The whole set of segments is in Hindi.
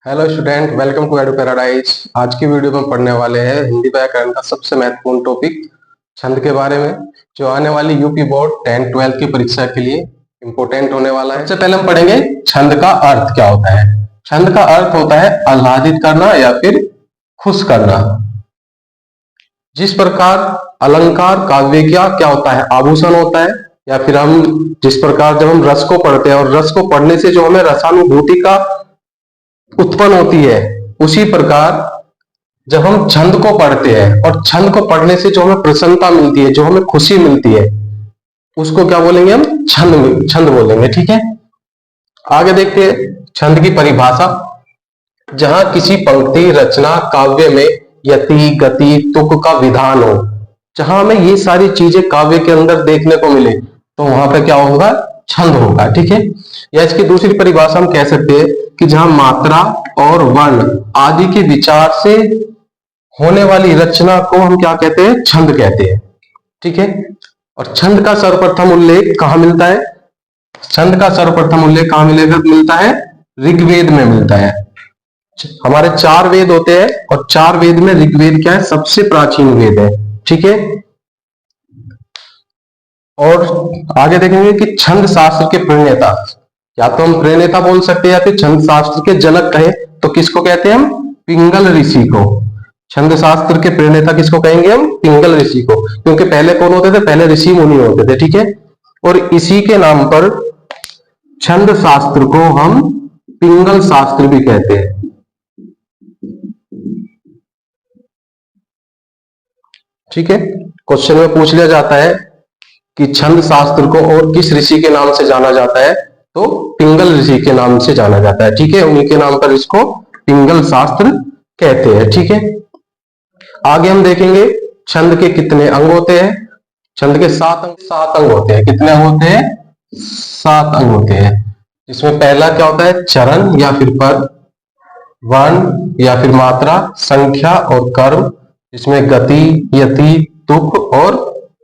Hello student, welcome to Edu Paradise. आज की वीडियो में पढ़ने वाले हैं हिंदी व्याकरण का सबसे महत्वपूर्ण टॉपिक छंद के बारे में, जो आने वाली यूपी बोर्ड 10-12 की परीक्षा के लिए इंपोर्टेंट होने वाला है। सबसे पहले हम पढ़ेंगे छंद का अर्थ क्या होता है। छंद का अर्थ होता है आह्लादित करना या फिर खुश करना। जिस प्रकार अलंकार काव्य क्या होता है, आभूषण होता है। या फिर हम जिस प्रकार जब हम रस को पढ़ते हैं और रस को पढ़ने से जो हमें रसानुभूति का उत्पन्न होती है, उसी प्रकार जब हम छंद को पढ़ते हैं और छंद को पढ़ने से जो हमें प्रसन्नता मिलती है, जो हमें खुशी मिलती है, उसको क्या बोलेंगे? हम छंद छंद बोलेंगे। ठीक है, आगे देखते हैं छंद की परिभाषा। जहां किसी पंक्ति रचना काव्य में यति गति तुक का विधान हो, जहां हमें ये सारी चीजें काव्य के अंदर देखने को मिले, तो वहां पे क्या होगा? छंद होगा। ठीक है, या इसकी दूसरी परिभाषा हम कह सकते हैं कि जहां मात्रा और वर्ण आदि के विचार से होने वाली रचना को हम क्या कहते हैं? छंद कहते हैं। ठीक है, और छंद का सर्वप्रथम उल्लेख कहां मिलता है? छंद का सर्वप्रथम उल्लेख कहां मिलता है? ऋग्वेद में मिलता है। हमारे 4 वेद होते हैं और 4 वेद में ऋग्वेद क्या है? सबसे प्राचीन वेद है। ठीक है, और आगे देखेंगे कि छंद शास्त्र के प्रणेता, या तो हम प्रणेता बोल सकते हैं या फिर छंद शास्त्र के जनक कहें तो किसको कहते हैं? हम पिंगल ऋषि को। छंद शास्त्र के प्रणेता किसको कहेंगे? हम पिंगल ऋषि को। क्योंकि पहले कौन होते थे? पहले ऋषि मुनि होते थे। ठीक है, और इसी के नाम पर छंद शास्त्र को हम पिंगल शास्त्र भी कहते हैं। ठीक है, क्वेश्चन में पूछ लिया जाता है कि छंद शास्त्र को और किस ऋषि के नाम से जाना जाता है, तो पिंगल ऋषि के नाम से जाना जाता है। ठीक है, उन्हीं के नाम पर इसको पिंगल शास्त्र कहते हैं। ठीक है, आगे हम देखेंगे छंद के कितने अंग होते हैं। छंद के 7 अंग होते हैं। कितने अंग होते हैं? 7 अंग होते हैं। इसमें पहला क्या होता है? चरण या फिर पद, वर्ण या फिर मात्रा, संख्या और कर्म, जिसमें गति, यति, तुक और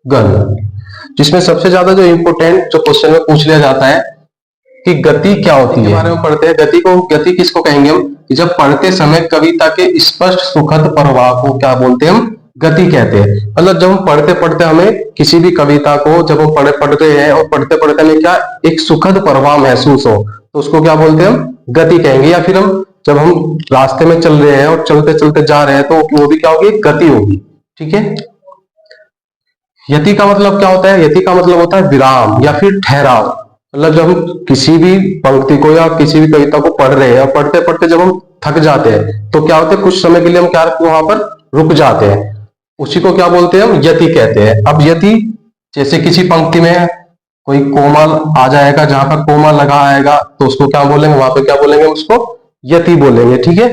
गण। जिसमें सबसे ज्यादा जो इंपोर्टेंट जो क्वेश्चन में पूछ लिया जाता है कि गति क्या होती है, बारे में पढ़ते हैं। गति किसको कहेंगे हम? कि जब पढ़ते समय कविता के स्पष्ट सुखद प्रवाह को क्या बोलते हैं? हम गति कहते हैं। मतलब जब हम पढ़ते पढ़ते हमें किसी भी कविता को जब हम पढ़ते हैं और पढ़ते पढ़ते हमें क्या एक सुखद प्रवाह महसूस हो, तो उसको क्या बोलते हैं? हम गति कहेंगे। या फिर हम जब हम रास्ते में चल रहे हैं और चलते चलते जा रहे हैं, तो वो भी क्या होगी? गति होगी। ठीक है, यति का मतलब क्या होता है? यति का मतलब होता है विराम या फिर ठहराव। मतलब जब हम किसी भी पंक्ति को या किसी भी कविता को पढ़ रहे हैं और पढ़ते पढ़ते जब हम थक जाते हैं, तो क्या होता है? कुछ समय के लिए हम क्या वहां पर रुक जाते हैं, उसी को क्या बोलते हैं? हम यति कहते हैं। अब यति, जैसे किसी पंक्ति में कोई कोमा आ जाएगा, जहां पर कोमा लगा आएगा, तो उसको क्या बोलेंगे? वहां पर क्या बोलेंगे? उसको यति बोलेंगे। ठीक है,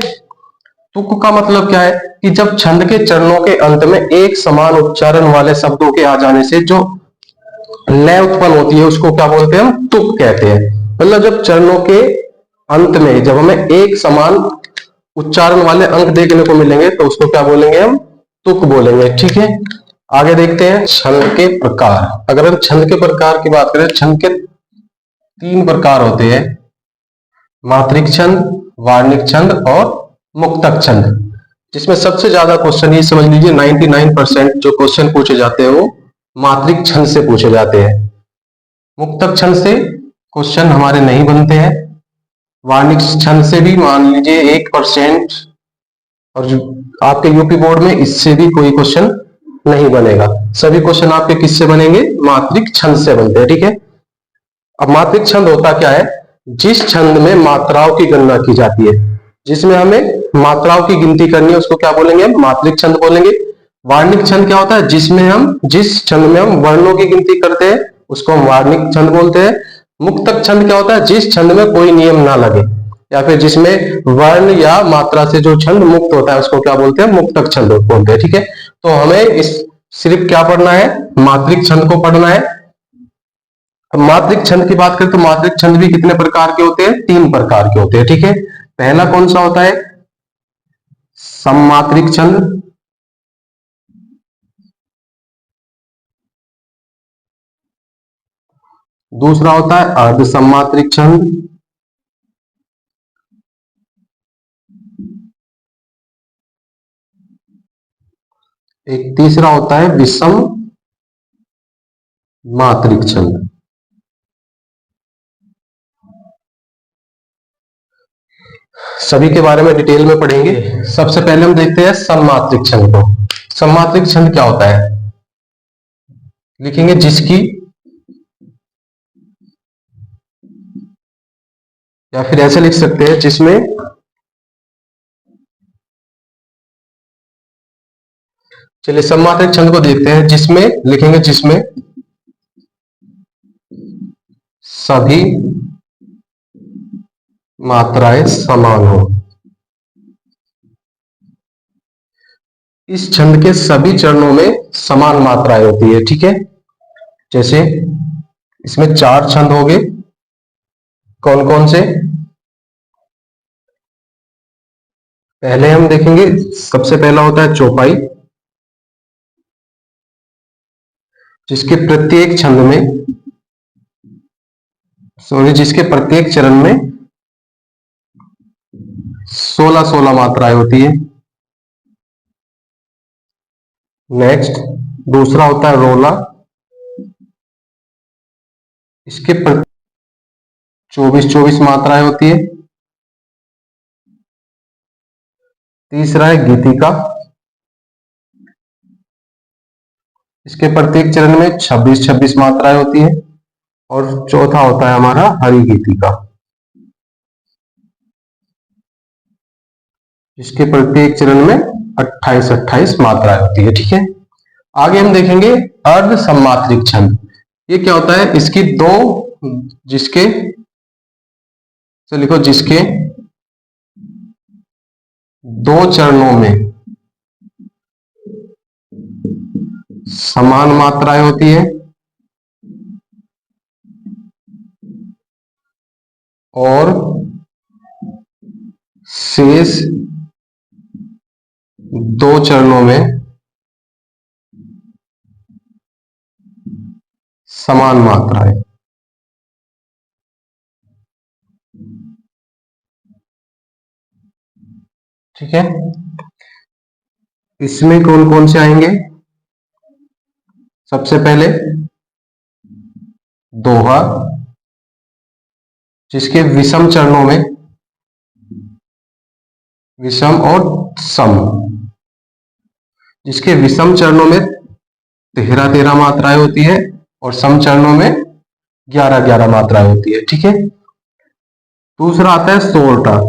तुक का मतलब क्या है? कि जब छंद के चरणों के अंत में एक समान उच्चारण वाले शब्दों के आ जाने से जो लय उत्पन्न होती है, उसको क्या बोलते हैं? हम तुक कहते हैं। मतलब जब चरणों के अंत में जब हमें एक समान उच्चारण वाले अंक देखने को मिलेंगे, तो उसको क्या बोलेंगे? हम तुक बोलेंगे। ठीक है, आगे देखते हैं छंद के प्रकार। अगर हम छंद के प्रकार की बात करें, छंद के 3 प्रकार होते हैं: मात्रिक छंद, वार्णिक छंद और मुक्तक छंद। जिसमें सबसे ज्यादा क्वेश्चन ये समझ लीजिए 99% जो क्वेश्चन पूछे जाते हैं वो मात्रिक छंद से पूछे जाते हैं। मुक्तक छंद से क्वेश्चन हमारे नहीं बनते हैं। वार्णिक छंद से भी मान लीजिए 1%, और जो आपके यूपी बोर्ड में इससे भी कोई क्वेश्चन नहीं बनेगा। सभी क्वेश्चन आपके किससे बनेंगे? मात्रिक छंद से बनते हैं। ठीक है, अब मात्रिक छंद होता क्या है? जिस छंद में मात्राओं की गणना की जाती है, जिसमें हमें मात्राओं की गिनती करनी है, उसको क्या बोलेंगे? मात्रिक छंद बोलेंगे। वार्णिक छंद क्या होता है? जिस छंद में हम वर्णों की गिनती करते हैं, उसको हम वार्णिक छंद बोलते हैं। मुक्तक छंद क्या होता है? जिस छंद में कोई नियम ना लगे, या फिर जिसमें वर्ण या मात्रा से जो छंद मुक्त होता है, उसको क्या बोलते हैं? मुक्तक छंद बोलते हैं। ठीक है, तो हमें इस सिर्फ क्या पढ़ना है? मात्रिक छंद को पढ़ना है। अब मात्रिक छंद की बात करें तो मात्रिक छंद भी कितने प्रकार के होते हैं? 3 प्रकार के होते हैं। ठीक है, पहला कौन सा होता है? सममात्रिक छंद। दूसरा होता है अर्ध सममात्रिक छंद। एक तीसरा होता है विषम मात्रिक छंद। सभी के बारे में डिटेल में पढ़ेंगे। सबसे पहले हम देखते हैं सममात्रिक छंद को। सममात्रिक छंद क्या होता है? लिखेंगे जिसकी, या फिर ऐसे लिख सकते हैं जिसमें चलिए सममात्रिक छंद को देखते हैं। जिसमें लिखेंगे जिसमें सभी मात्राएं समान हो। इस छंद के सभी चरणों में समान मात्राएं होती है, ठीक है। जैसे इसमें 4 छंद हो गए, कौन कौन से? पहले हम देखेंगे, सबसे पहला होता है चौपाई, जिसके प्रत्येक छंद में जिसके प्रत्येक चरण में 16-16 मात्राएं होती है। नेक्स्ट दूसरा होता है रोला, इसके 24-24 मात्राएं होती है। तीसरा है गीतिका, इसके प्रत्येक चरण में 26-26 मात्राएं होती है। और चौथा होता है हमारा हरि गीतिका, जिसके प्रत्येक चरण में 28-28 मात्राएं होती है, ठीक है। आगे हम देखेंगे अर्ध सममात्रिक छंद। ये क्या होता है? इसकी जिसके तो लिखो जिसके 2 चरणों में समान मात्राएं होती है और शेष 2 चरणों में समान मात्राएं। ठीक है, इसमें कौन कौन से आएंगे? सबसे पहले दोहा, जिसके विषम चरणों में विषम और सम, जिसके विषम चरणों में 13-13 मात्राएं होती है और सम चरणों में 11-11 मात्राएं होती है, ठीक है। दूसरा आता है सोरठा,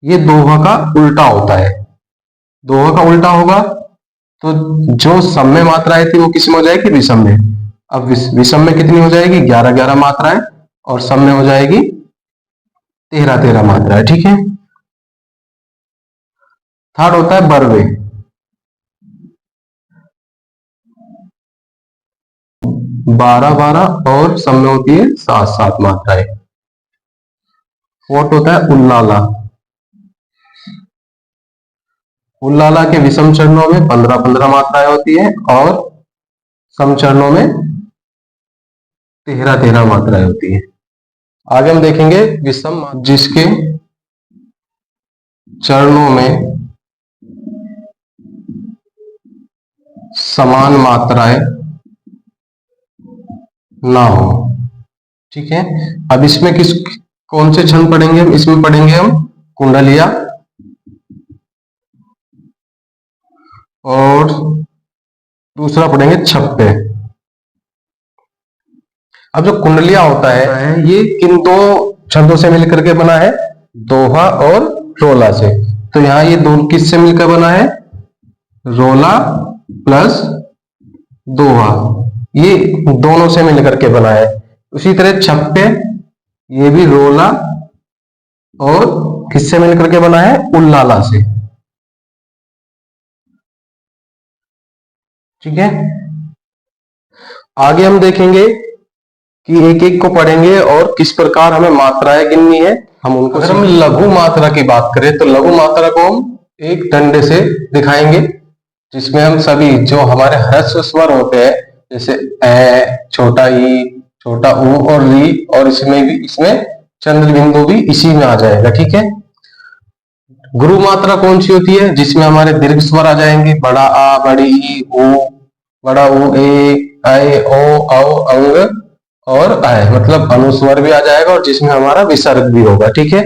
ये दोहा का उल्टा होता है। दोहा का उल्टा होगा तो जो सम में मात्राएं थी वो किस में हो जाएगी? विषम में। अब विषम में कितनी हो जाएगी? 11-11 मात्राएं, और सम में हो जाएगी 13-13 मात्राएं, ठीक है। थर्ड होता है बरवे, 12-12 और सम में होती है 7-7 मात्राएं। फोर्थ होता है उल्लाला, उल्लाला के विषम चरणों में 15-15 मात्राएं होती है और सम चरणों में 13-13 मात्राएं होती है। आगे हम देखेंगे विषम, जिसके चरणों में समान मात्राएं ना हो, ठीक है। अब इसमें कौन से छंद पढ़ेंगे हम? इसमें पढ़ेंगे हम कुंडलिया और दूसरा पढ़ेंगे छप्पे। अब जो कुंडलिया होता है ये किन 2 छंदों से मिलकर के बना है? दोहा और रोला से। तो यहाँ ये दो किससे मिलकर बना है? रोला प्लस दोहा, ये दोनों से मिलकर के बना है। उसी तरह छप्पे, ये भी रोला और किससे मिलकर के बना है? उल्लाला से, ठीक है। आगे हम देखेंगे कि एक एक को पढ़ेंगे और किस प्रकार हमें मात्राएं गिननी है हम उनको। अगर हम लघु मात्रा की बात करें तो लघु मात्रा को हम एक डंडे से दिखाएंगे, जिसमें हम सभी जो हमारे ह्रस्व स्वर होते हैं, जैसे ए, छोटा ई, छोटा ऊ और री, और इसमें चंद्र बिंदु भी इसी में आ जाएगा, ठीक है। गुरु मात्रा कौन सी होती है? जिसमें हमारे दीर्घ स्वर आ जाएंगे, बड़ा आ, बड़ी ई, ऊ, बड़ा ऊ, ए, ऐ, ओ, औ, अंग और आय, मतलब अनुस्वर भी आ जाएगा और जिसमें हमारा विसर्ग भी होगा। ठीक है,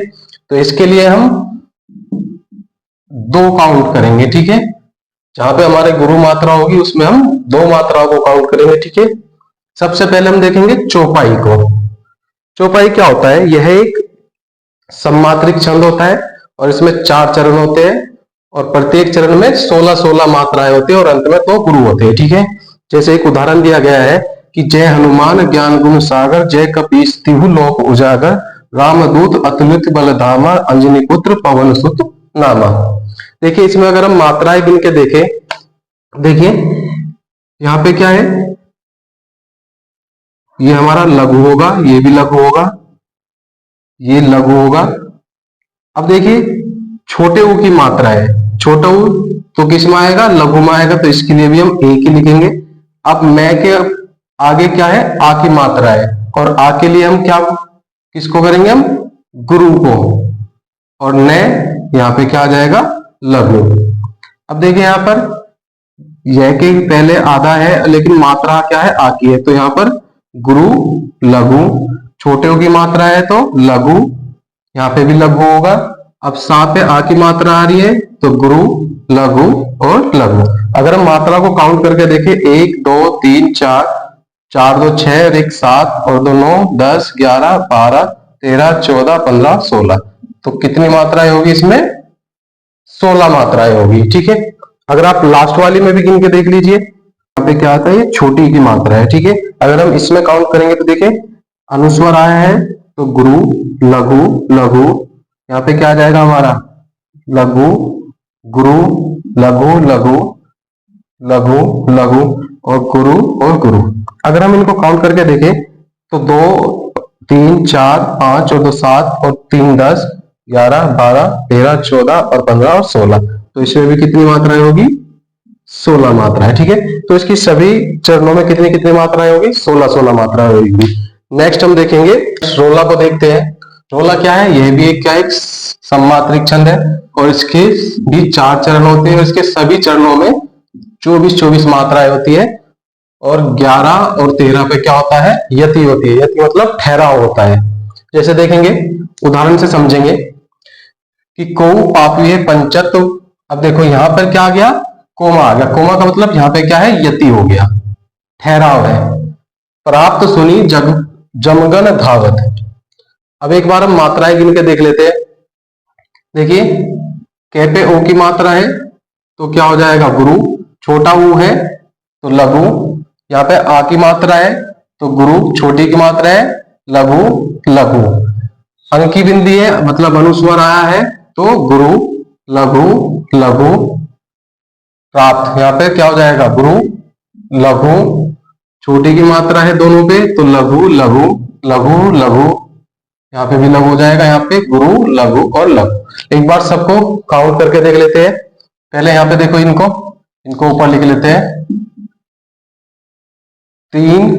तो इसके लिए हम 2 काउंट करेंगे। ठीक है, जहां पे हमारे गुरु मात्रा होगी उसमें हम 2 मात्राओं को काउंट करेंगे। ठीक है, सबसे पहले हम देखेंगे चौपाई को। चौपाई क्या होता है? यह एक सम्मात्रिक छंद होता है और इसमें 4 चरण होते हैं और प्रत्येक चरण में 16-16 मात्राएं होती है और अंत में 2 गुरु होते हैं। ठीक है, जैसे एक उदाहरण दिया गया है कि जय हनुमान ज्ञान गुण सागर, जय कपीस तिहु लोक उजागर, रामदूत अतुलित बलधामा, अंजनी पुत्र पवन सुत नामा। देखिए, इसमें अगर हम मात्राएं गिन के देखें, देखिए यहाँ पे क्या है, ये हमारा लघु होगा, ये भी लघु होगा, ये लघु होगा। अब देखिए छोटे ऊ की मात्रा है, छोटा ऊ तो किस में आएगा? लघु में आएगा, तो इसके लिए भी हम एक ही लिखेंगे। अब मैं के आगे क्या है? आ की मात्रा है और आ के लिए हम क्या किसको करेंगे? हम गुरु को, और न यहाँ पे क्या आ जाएगा? लघु। अब देखिए यहाँ पर यह के पहले आधा है लेकिन मात्रा क्या है? आ की है, तो यहाँ पर गुरु लघु, छोटे की मात्रा है तो लघु, यहाँ पे भी लघु होगा। अब सा पे आ की मात्रा आ रही है तो गुरु लघु और लघु। अगर हम मात्रा को काउंट करके देखें, 1 2 3 4, 4 2 6 और 1 7 और 2 9 10 11 12 13 14 15 16, तो कितनी मात्राएं होगी इसमें? 16 मात्राएं होगी। ठीक है, अगर आप लास्ट वाली में भी गिन के देख लीजिए, यहाँ पे क्या आता है? ये छोटी की मात्रा है। ठीक है, अगर हम इसमें काउंट करेंगे तो देखिए अनुस्वर आया है तो गुरु लघु लघु, यहाँ पे क्या आ जाएगा हमारा? लघु गुरु लघु लघु लघु लघु और गुरु। अगर हम इनको काउंट करके देखें तो 2 3 4 5 और 2 7 और 3 10 11 12 13 14 और 15 और 16, तो इसमें भी कितनी मात्राएं होगी? 16 मात्राएं। ठीक है, तो इसकी सभी चरणों में कितनी कितनी मात्राएं होगी? 16-16 मात्राएं होगी। नेक्स्ट हम देखेंगे रोला को, देखते हैं रोला क्या है। यह भी एक क्या, एक सम्मात्रिक छंद है और इसके भी 4 चरण होते हैं और इसके सभी चरणों में 24-24 मात्राएं होती है और 11 और 13 पे क्या होता है? यति होती है। यति मतलब ठहराव होता है। जैसे देखेंगे, उदाहरण से समझेंगे कि को पापी है पंचत, तो अब देखो यहां पर क्या आ गया? कोमा आ गया। कोमा का मतलब यहाँ पे क्या है? यति हो गया, ठहराव है। प्राप्त सुनी जग जमगन धावत। अब एक बार हम मात्राएं गिन के देख लेते हैं। देखिए कै पे ओ की मात्रा है तो क्या हो जाएगा? गुरु। छोटा ऊ है तो लघु। यहाँ पे आ की मात्रा है तो गुरु, छोटी की मात्रा है लघु लघु। अंक की बिंदी है मतलब अनुस्वर आया है तो गुरु लघु लघु। प्राप्त, यहाँ पे क्या हो जाएगा? गुरु लघु, छोटी की मात्रा है दोनों पे तो लघु लघु लघु लघु, यहाँ पे भी लघु हो जाएगा। यहाँ पे गुरु लघु और लघु। एक बार सबको काउंट करके देख लेते हैं। पहले यहाँ पे देखो, इनको ऊपर लिख लेते हैं। 3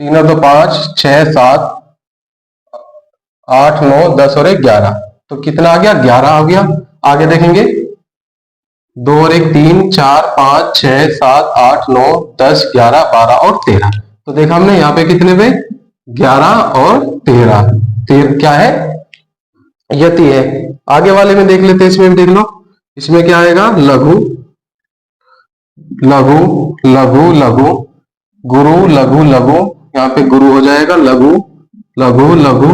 3 और 2 5 6 7 8 9 10 और 1 11, तो कितना आ गया? 11 आ गया। आगे देखेंगे 2 और 1 3 4 5 6 7 8 9 10 11 12 और 13, तो देखा हमने यहाँ पे कितने पे? 11 और 13। 13 क्या है? यति है। आगे वाले में देख लेते हैं, इसमें भी देख लो। इसमें क्या आएगा? लघु लघु लघु लघु, गुरु लघु लघु, यहाँ पे गुरु हो जाएगा लघु लघु लघु,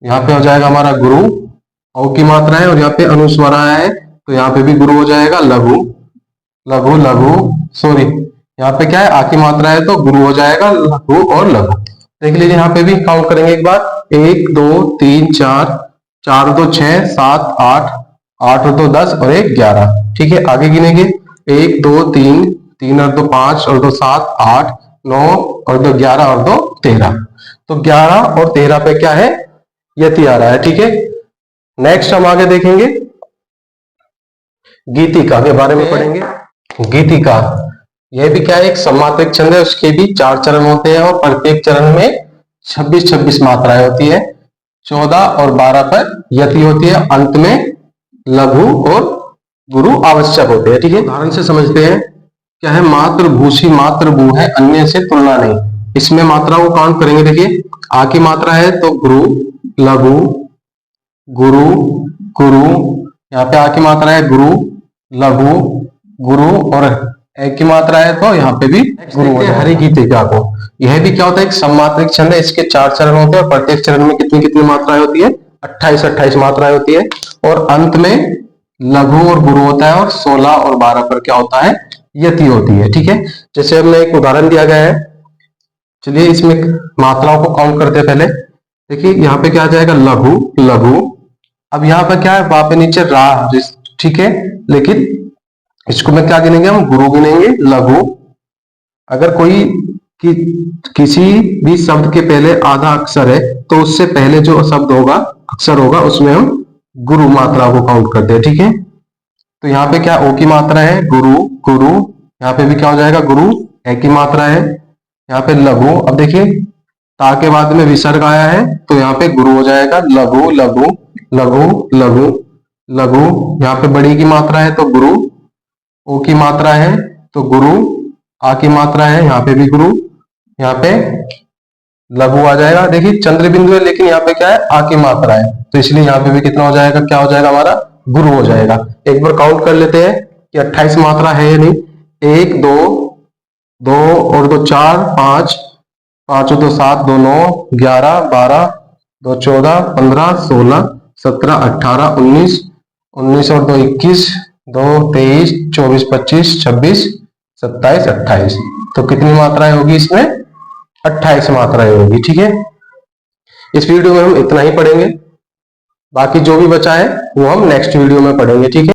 यहाँ पे हो जाएगा हमारा गुरु, औ की मात्रा है और यहाँ पे अनुस्वर आया है तो यहाँ पे भी गुरु हो जाएगा लघु लघु लघु। सॉरी, यहाँ पे क्या है? आ की मात्रा है तो गुरु हो जाएगा लघु और लघु। देख लीजिए, यहाँ पे भी काउंट करेंगे एक बार। 1 2 3 4 4 2 6 7 8 8 और 2 10 और 1 11। ठीक है, आगे गिनेंगे 1 2 3 3 और 2 5 और 2 7 8 9 और 2 11 और 2 13, तो 11 और 13 पे क्या है? यति आ रहा है। ठीक है, नेक्स्ट हम आगे देखेंगे गीतिका के बारे में पढ़ेंगे। गीतिका यह भी क्या है? एक सम्मात्रिक छंद है, उसके भी 4 चरण होते हैं और प्रत्येक चरण में 26-26 मात्राएं होती है। 14 और 12 पर यति होती है, अंत में लघु और गुरु आवश्यक होते हैं। ठीक है, उदाहरण से समझते हैं। क्या है, मात्र भूसी मात्र भू है, अन्य से तुलना नहीं। इसमें मात्रा को काउंट करेंगे। देखिए, आ की मात्रा है तो गुरु, लघु, गुरु, गुरु। यहाँ पे आ की मात्रा है गुरु, लघु, गुरु, और ए की मात्रा है तो यहाँ पे भी गुरु हो जाएगा। हरि की टीका को, यह भी क्या होता है, एक सममात्रिक छंद है। इसके 4 चरण होते हैं और प्रत्येक चरण में कितनी कितनी मात्राएं होती है, 28 मात्राएं होती है। और अंत में लघु और गुरु होता है और 16 और 12 पर क्या होता है, यति होती है। ठीक है, जैसे हमने एक उदाहरण दिया गया है। चलिए इसमें मात्राओं को काउंट करते हैं पहले। देखिए यहाँ पे क्या आ जाएगा, लघु, लघु। अब यहाँ पर क्या है, वहां पे नीचे रा, ठीक है, लेकिन इसको में क्या गिनेंगे, हम गुरु गिनेंगे, लघु। अगर कोई किसी भी शब्द के पहले आधा अक्षर है तो उससे पहले जो शब्द होगा, अक्षर होगा, उसमें हम गुरु मात्रा को काउंट करते हैं। ठीक है, तो यहाँ पे क्या ओ की मात्रा है, गुरु, गुरु। यहाँ पे भी क्या हो जाएगा, गुरु। ए की मात्रा है, यहाँ पे लघु। अब देखिए ता के बाद में विसर्ग आया है तो यहाँ पे गुरु हो जाएगा, लघु, लघु, लघु, लघु, लघु। यहाँ पे बड़ी की मात्रा है तो गुरु, ओ की मात्रा है तो गुरु, आ की मात्रा है, यहाँ पे भी गुरु, यहाँ पे लघु आ जाएगा। देखिए चंद्र बिंदु है लेकिन यहाँ पे क्या है, आ की मात्रा है, तो इसलिए यहाँ पे भी कितना हो जाएगा, क्या हो जाएगा, हमारा गुरु हो जाएगा। एक बार काउंट कर लेते हैं कि 28 मात्रा है या नहीं। 1 2 2 और 2 4 5, 5 और 2 7, 2 9, 11 12, 2 14, 15 16, 17 18, 19, 19 और 2 21, 2 23, 24 25, 26 27 28। तो कितनी मात्राएं होगी इसमें, 28 मात्राएं होगी। ठीक है, इस वीडियो में हम इतना ही पढ़ेंगे, बाकी जो भी बचा है वो हम नेक्स्ट वीडियो में पढ़ेंगे। ठीक है।